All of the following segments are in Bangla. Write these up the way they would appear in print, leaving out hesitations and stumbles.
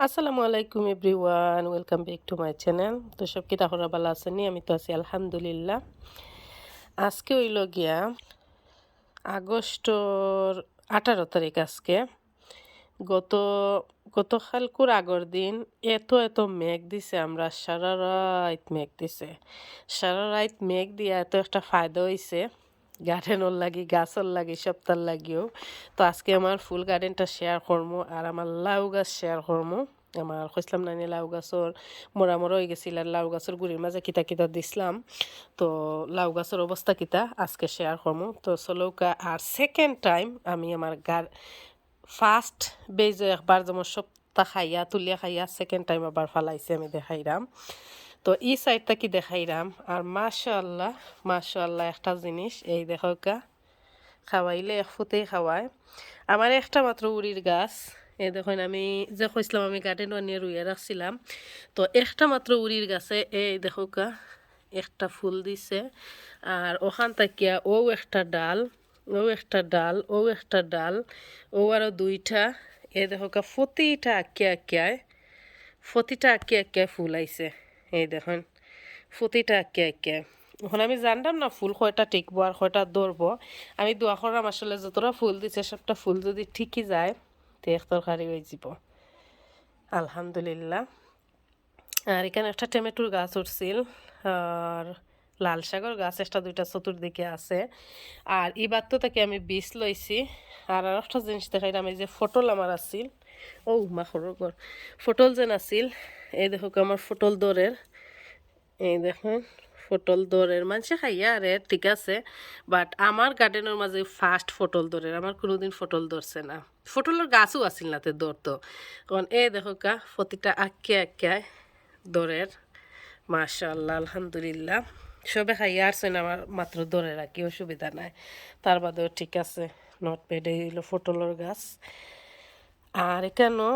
আসসালামু আলাইকুম everyone, welcome back to my channel. তো সব কি তাহলে ভালো আছেন? আমি তো আছি আলহামদুলিল্লাহ। আজকে হইল গিয়া আগস্টর 18 তারিখ। আজকে গত গতকালকুর আগর দিন এত মেঘ দিছে, আমরা সারা রাত মেঘ দিছে। সারা রাত মেঘ দিয়া এত একটা ফায়দা হয়েছে গার্ডেনর লাগি, গাছর লাগি, সপ্তাহ লাগিও। তো আজকে আমার ফুল গার্ডেনটা শেয়ার করবো আর আমার লাউ গাছ শেয়ার করবো। আমার কইসলাম না লাউ গাছর মোড়া হয়ে গেছিল, আর লাউ গাছের গুড়ির মাঝে কিতা কিতা দিছিলাম। তো লাউ গাছের অবস্থা কিতা আজকে শেয়ার করবো। তো চলৌকা আর সেকেন্ড টাইম আমি আমার ফার্স্ট বেজে একবার যেমন সপ্তাহ খাইয়া তুলিয়া খাইয়া সেকেন্ড টাইম আবার ফালাইছে আমি দেখাইরাম। তো এই সাইডটা কি দেখাইরাম। আর মাশাআল্লাহ মাশাআল্লাহ একটা জিনিস এই দেখোকা, খাওয়াইলে এক ফুতেই খাওয়ায়। আমার একটা মাত্র উড়ির গাছ, এই দেখুন আমি যে কইছিলাম আমি গার্ডেন নিয়ে রুইয়া রাখছিলাম। তো একটা মাত্র উড়ির গাছে এই দেখোকা একটা ফুল দিছে। আর ওখান থাকিয়া একটা ডাল, একটা ডাল, একটা ডাল, আরও দুইটা। এই দেখোকা প্রতিটা আঁকিয়া ফুল আইছে। এই দেখুন প্রতিটা আঁকিয়া। এখন আমি জানতাম না ফুল কয়টা টিকবো আর কয়টা ধরবো। আমি দোয়া করলাম আসলে যতটা ফুল দিছে সবটা ফুল যদি ঠিকই যায় তো এক তরকারি হয়ে যাব আলহামদুলিল্লাহ। আর এখানে একটা টমেটোর গাছ উঠছিল, আর লাল শাকের গাছ একটা দুইটা চতুর্দিকে আছে। আর এবার তো তাকে আমি বীজ লইছি। আর একটা জিনিস দেখাই, আমি যে ফটল আমার আছিল, মাখর ফটল যেন আছিল। এই দেখো আমার ফটল দরের, এই দেখুন ফটল দরের মানুষে খাইয়া আরে ঠিক আছে, বাট আমার গার্ডেনের মাঝে ফার্স্ট ফটল দরের, আমার কোনোদিন ফটল ধরছে না। ফটলের গাছও আছিল না তে ধরতো। কারণ এই দেখো প্রতিটা আঁকিয়া দরের। মাশাআল্লাহ আলহামদুলিল্লাহ সবে খাইয়া আসছেন, আমার মাত্র ধরে রাখি অসুবিধা নাই, তার বাদেও ঠিক আছে। নট পেড হইল ফটলের গাছ। আর এখানেও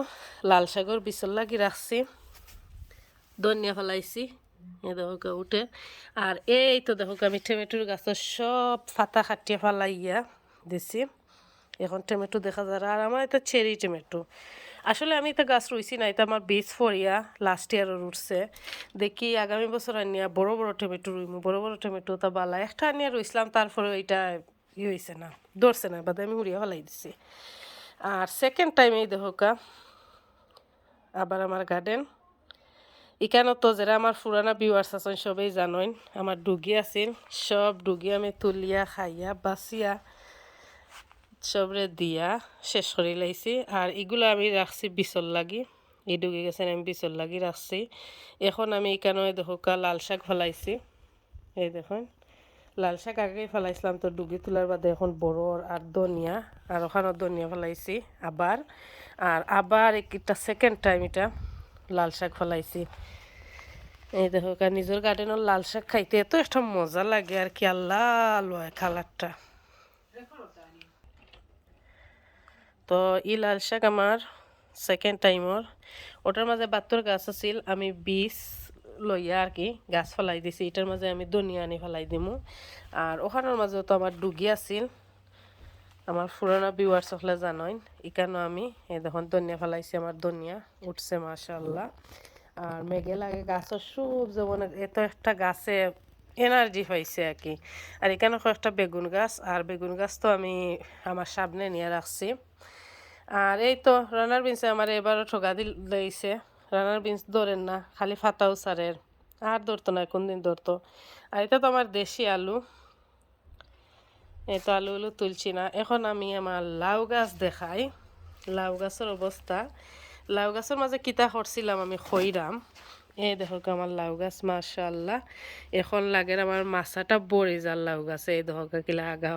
লাল শাকের বিচল লাগি রাখছি, ধনিয়া ফেলাইছি এ দেখো উঠে। আর এই তো দেখো আমি টমেটোর গাছের সব ফাতা খাটিয়ে ফেলাইয়া দিছি। এখন টমেটো দেখা যায়। আর আমার এটা চেরি টমেটো, আসলে আমি এটা গাছ রুইছি না, এটা আমার বীজ ফরিয়া লাস্ট ইয়ারের উঠছে। দেখি আগামী বছর আনিয়া বড় বড় টমেটো রুইমু, বড় বড় টমেটো তা বালা একটা আনিয়া রুইছিলাম, তারপরে এটা হয়েছে না, ধরছে না, বাদে আমি উড়িয়া ফেলাই দিছি। আর সেকেন্ড টাইম এই দেখোকা আবার আমার গার্ডেন এখানে তো যারা আমার পুরানা ভিউয়ার্স আছেন সবাই জানেন আমার ডুগি আছিল, সব ডুগি আমি তুলিয়া খাইয়া বাঁচিয়া সবরে দিয়া শেষ করে লাইছি। আর এগুলো আমি রাখছি বিচল লাগি, এই ডুগি গেছেন আমি বিচল লাগি রাখছি। এখন আমি এখানে দেখোকা লাল শাক ফেলাইছি, এই দেখুন লাল শাক আগে ফেলাইছিলাম, তো ডুগি তোলার বাদে এখন বড় আর ধনিয়া, আর ওখানে ধনিয়া ফেলাইছি আবার। আর আবার একটা সেকেন্ড টাইম এটা লাল শাক ফেলাইছি। এই দেখো নিজের গার্ডেনের লাল শাক খাইতে এত একটা মজা লাগে আর কি, আল্লাহ লয় কালারটা। তো ই লাল শাক আমার সেকেন্ড টাইমর, ওটার মাঝে বাত্তর গাছ আছিল, আমি বীজ লইয়া আর কি গাছ ফেলাই দিছি। এটার মাঝে আমি ধনিয়া আনি ফেলাই দিমু। আর ওখানের মাঝেও তো আমার ডুগি আছিল, আমার পুরানা ভিউয়ার্স হলে জানোই। এখানেও আমি এই দেখুন ধনিয়া ফেলাইছি, আমার ধনিয়া উঠছে মাশাআল্লাহ। আর মেঘে লাগে গাছের সব যেমন এত একটা গাছে এনার্জি পাইছে আর কি। আর এখানে কয়েকটা বেগুন গাছ, আর বেগুন গাছ তো আমি আমার সামনে নিয়ে রাখছি। আর এই তো রানার বিনসে আমার এবারও ঠকা দিয়েছে, রানার বিনস ধরেন না, খালি ফাতাও সারের, আর ধরতো না, কোন দিন ধরতো। আর এটা তো আমার দেশি আলু, এই তো আলু তুলছি না। এখন আমি আমার লাউ গাছ দেখাই, লাউ গাছের অবস্থা। লাউ গাছের মাঝে কিতা করছিলাম আমি খইরাম। এই দেখো আমার লাউ গাছ মাশাআল্লাহ, এখন লাগে আমার মাছাটা বড়ি যার লাউ গাছে। এই দেখো কিলা আগা,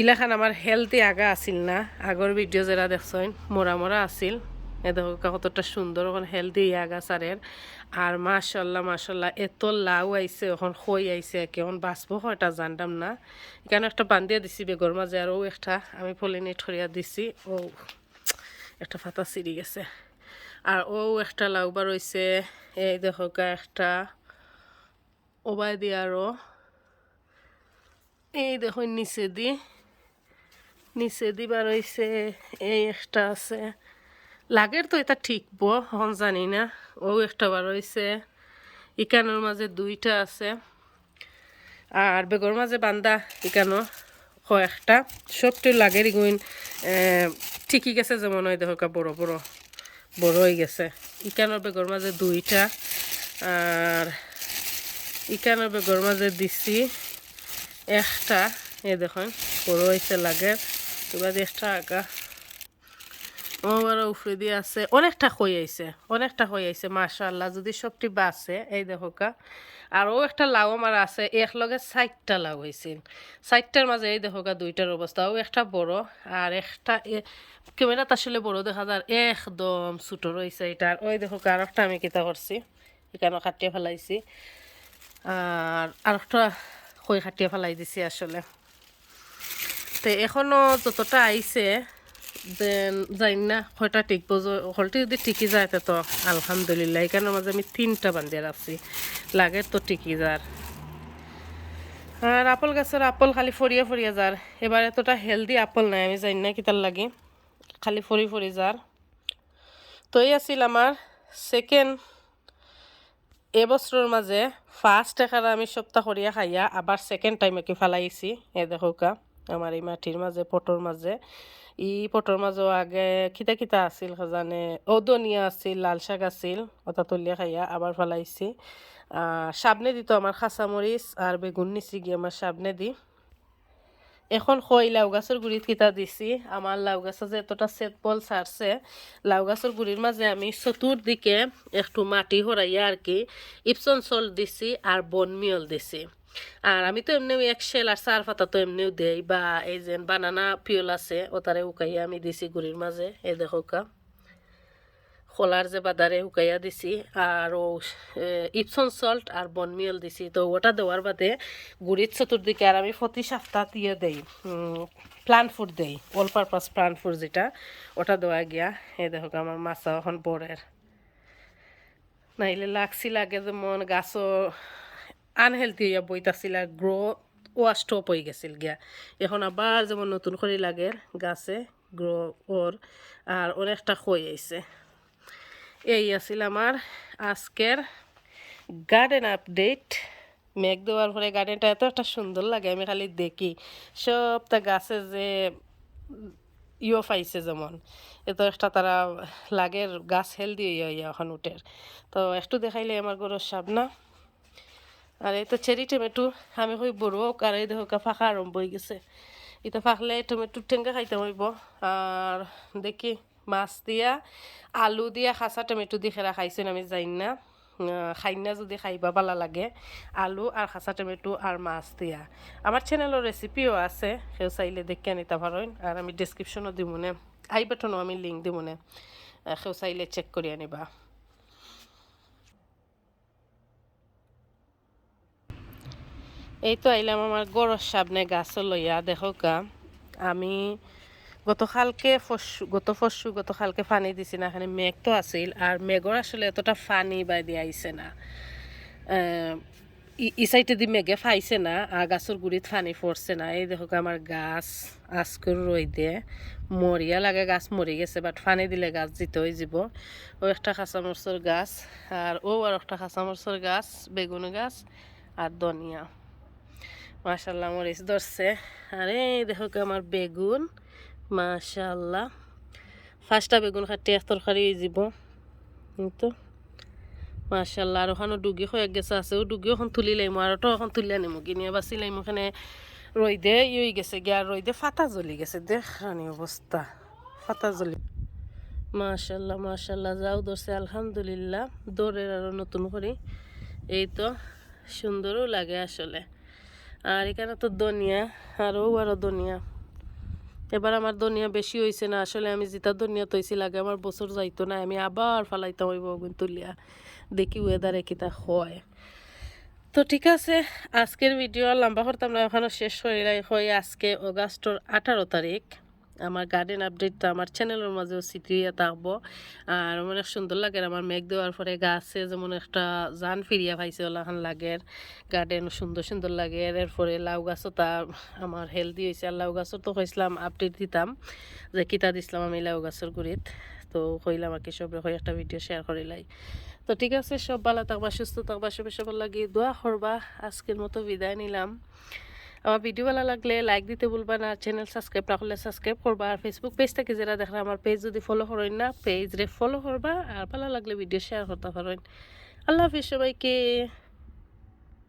ইলাখান আমার হেলদি আগা আছিল না, আগর ভিডিও যারা দেখছেন মোরা আছিল। এ দেখো কতটা সুন্দর এখন হেলদি আগা সারের। আর মাশাল্লাহ এত লাউ আইছে, এখন খই আইছে, কেমন বাঁচবো হয়টা জানতাম না। এখানে একটা বান্ধিয়া দিছি বেগর মাঝে, আর একটা আমি পলিনেট করিয়া দিছি। একটা ফাতা ছিঁড়ি গেছে। আর একটা লাউ বার হইছে, এই দেখো একটা ওবাই দিয়ে, আরও এই দেখো নিচে দি বার হইছে, এই একটা আছে। লাগের তো এটা ঠিকবো হন জানি না। ও একটা বার হয়েছে, ইকানোর মাঝে দুইটা আছে, আর বেগর মাঝে বান্দা ইকানো কয়েকটা। সবটি লাগের ইগুইন ঠিকই গেছে, যেমন হয় দেখো বড় বড় বড় হয়ে গেছে। ইকানোর বেগর মাঝে দুইটা, আর ইকানোর বেগর মাঝে দিছি একটা। এ দেখুন বড় হয়েছে লাগের, এবার একটা আগা আমার উফরে দিয়ে আছে। অনেকটা হয়ে আইছে, অনেকটা হয়ে আইছে মাশাআল্লাহ। যদি সবটি বাঁচে এই দেখো কা। আর ও একটা লাউ আমার আছে, একলগে 4টা লাউ হয়েছিল। 4টার মাঝে এই দেখো কা দুইটার অবস্থা। ও একটা বড়, আর একটা ক্যামেরাতে আসলে বড় দেখা যায়, একদম ছোট রয়েছে এটা। ওই দেখো কা আরেকটা আমি কিতা করছি, এখানে কাটিয়ে ফেলাইছি, আর একটা কই কাটিয়ে ফেলাই দিছি আসলে। তো এখনো যতটা আইছে যাই না কয়টা টিকবো, হলটি যদি টিকি যায় তো আলহামদুলিল্লাহ। এখানের মাঝে আমি 3টা বান্ধিয়ে রাখছি, লাগে তো টিকি যার। আর আপেল গাছের আপেল খালি ফরিয়ে ফরিয়ে যার, এবার এতটা হেলদি আপেল নাই, আমি জানি না কিতার লাগি খালি ফরি ফরি যার। তো এই আছিল আমার সেকেন্ড এবছরের মাঝে ফার্স্ট এখানে আমি সপ্তাহ করিয়া খাইয়া আবার সেকেন্ড টাইম কি ফেলাইছি। এ দেখো কা আমার এই মাটির মাঝে পটর মাঝে, ই পটর মাঝেও আগে খিতা খিতা আছিল জানে, ধনিয়া আছিল, লাল শাক আছিল, ওটা তুলিয়া খাইয়া আবার ফেলাইছি। সাবনে দিত আমার খাঁচামরিচ আর বেগুন নিছি গিয়ে আমার সাবনে দি। এখন কই লাউ গাছের গুড়িত কিতা দিছি, আমার লাউ গাছে যে এতটা সেট বল ছাড়ছে, লাউ গাছের গুড়ির মাঝে আমি চতুর্দিকে একটু মাটি হরাইয়া আর কি ইপসন সল্ট দিছি আর বন মিয়ল দিছি। আর আমি তো এমনিও একশেল আর চার পাতা তো এমনিও দেই, বা এই যে বানানা পিওল আছে ওটারে উকাইয়া আমি দিছি গুড়ির মাঝে। এই দেখো কা খোলার যে বাদারে উকাইয়া দিছি, আর ও ইপসন সল্ট আর বন মিয়ল দিছি। তো ওটা দেওয়ার বাদে গুড়ির চতুর্দিকে আর আমি প্রতি সপ্তাহ দিয়ে দেই প্লান্ট ফুড দেই, অল পারপাস প্লান্ট ফুড যেটা, ওটা দেওয়া গিয়া। এই দেখো আমার মাছা এখন বড়ের, নাইলে লাগছিল আগে যেমন গাছও আনহেলদি হইয়া বইতাছিল আর গ্রো ওয়াস্টপ হয়ে গেছিল গিয়া। এখন আবার যেমন নতুন করে লাগে গাছে গ্রো ওর, আর অনেকটা হয়ে আইছে। এই আছিল আমার আজকের গার্ডেন আপডেট। মেঘ দেওয়ার পরে গার্ডেনটা এত একটা সুন্দর লাগে, আমি খালি দেখি সবটা গাছে যে পাইছে, যেমন এত একটা তারা লাগের গাছ হেলদি হইয়া এখন উঠের। তো একটু দেখাইলে আমার গরুর সাবনা। আর এই তো চেরি টমেটো আমি কই বড় হোক, আর এই দেখো ফাঁকা আরম্ভ হয়ে গেছে। এটা ফাঁকলে টমেটোর ঠেঙ্গা খাইতে হইব। আর দেখি মাছ দিয়া আলু দিয়া খাঁচা টমেটো দিয়ে খেরা খাইছেন আমি যাই না, খাই না যদি খাইবা ভালো লাগে, আলু আর খাঁচা টমেটো আর মাছ দিয়া। আমার চ্যানেলের রেসিপিও আছে, কেউ চাইলে দেখে নিতে পারেন, আর আমি ডেসক্রিপশনও দিব মনে, আই বাটনও আমি লিঙ্ক দিব মনে, কেউ চাইলে চেক করে আনিবা। এই তো আইলাম আমার গরর সামনে গাছ লইয়া। দেখো কা আমি গতকালকে পানি দিছি না, এখানে মেঘ তো আছিল, আর মেঘর আসলে এতটা পানি বা দিয়ে আইছে না, ই সাইডে দি মেঘে ফাইছে না, আর গাছের গুড়িত পানি পড়ছে না। এই দেখো আমার গাছ আজকের রইদে মরিয়া লাগে, গাছ মরি গেছে, বাট পানি দিলে গাছ দিতে হয়ে যাব। ও একটা কাঁচামরচর গাছ, আর আর একটা কাঁচামরচর গাছ, বেগুন গাছ আর ধনিয়া। মাশাল্লাহ মরিচ ধরছে। আর এই দেখো আমার বেগুন, মাশাল্লাহ ফার্স্টটা বেগুন খাটি এক তরকারি যাব কিন্তু মাশাল্লাহ। আর ওখানে ডুগি হয়ে গেছে আছে, ও ডুগি এখন তুলি লাইমো, আর ওটা এখন তুলিয়া নিমো কিনিয়া বাঁচি লাইমো। ওখানে রইদে গেছে গিয়া, রইদে ফাতা জ্বলি গেছে, দেখানি অবস্থা ফাতা জ্বলি। মাশাল্লাহ মাশাল্লাহ যাও ধরছে আলহামদুলিল্লাহ, দৌড়ের আরো নতুন করি। এই তো সুন্দরও লাগে আসলে। আর এখানে তো ধনিয়া, আরও ধনিয়া। এবার আমার ধনিয়া বেশি হয়েছে না আসলে, আমি যেটা ধনিয়া তৈছি লাগে আমার বছর যাইতো না, আমি আবার ফালাইতাম ওই বগুন তুলিয়া, দেখি ওয়েদারে কিতা হয়। তো ঠিক আছে, আজকের ভিডিও লম্বা করতাম না, এখনও শেষ হয়ে আজকে অগাস্টর 18 তারিখ আমার গার্ডেন আপডেটটা আমার চ্যানেলের মাঝেও স্মৃতিয়া থাকবো। আর অনেক সুন্দর লাগে আমার মেঘ দেওয়ার পরে গাছে যেমন একটা জান ফিরিয়া পাইছে ওলাখান লাগে, গার্ডেন সুন্দর সুন্দর লাগে। এরপরে লাউ গাছও তা আমার হেলদি হয়েছে, আর লাউ গাছও তো কইছিলাম আপডেট দিতাম যে কিতা দিছিলাম আমি লাউ গাছের গুড়িত। তো তো কইলাম আর কি সব হয়ে একটা ভিডিও শেয়ার করিলাই। তো ঠিক আছে, সব ভালো থাকবা, সুস্থ থাকবা, সবার লাগি দোয়া করবা। আজকের মতো বিদায় নিলাম। আমার ভিডিও ভালো লাগলে লাইক দিতে ভুলবা না, চ্যানেল সাবস্ক্রাইব না করলে সাবস্ক্রাইব করবা, আর ফেসবুক পেজ থেকে যারা দেখরা আমার পেজ যদি ফলো করেন না পেজ রে ফলো করবা, আর ভালো লাগলে ভিডিও শেয়ার করতে পারেন। আল্লাহ হাফিজ সবাইকে।